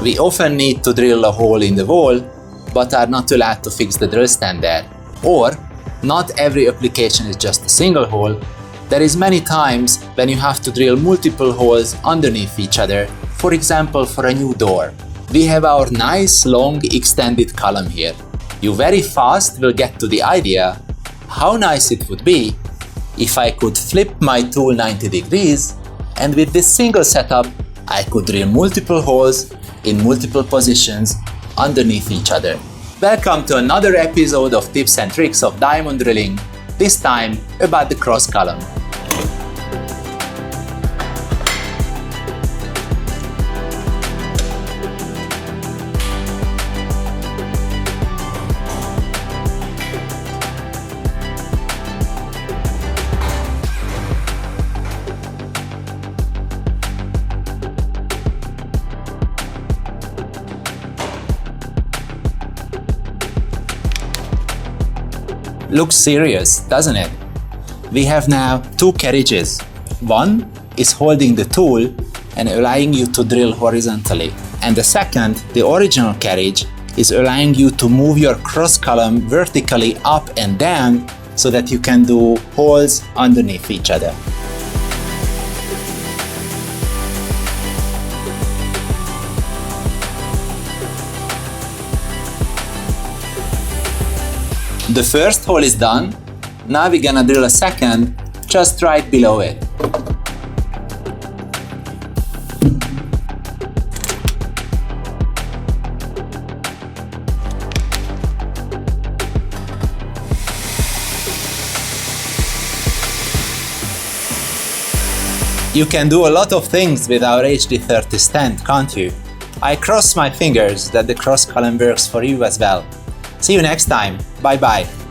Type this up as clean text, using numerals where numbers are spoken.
We often need to drill a hole in the wall, but are not allowed to fix the drill stand there. Or, not every application is just a single hole. There is many times when you have to drill multiple holes underneath each other, for example for a new door. We have our nice long extended column here. You very fast will get to the idea how nice it would be if I could flip my tool 90 degrees, and with this single setup I could drill multiple holes in multiple positions underneath each other. Welcome to another episode of Tips and Tricks of Diamond Drilling, this time about the cross column. Looks serious, doesn't it? We have now two carriages. One is holding the tool and allowing you to drill horizontally. And the second, the original carriage, is allowing you to move your cross column vertically up and down so that you can do holes underneath each other. The first hole is done. Now we're gonna drill a second, just right below it. You can do a lot of things with our HD30 stand, can't you? I cross my fingers that the cross column works for you as well. See you next time. Bye bye.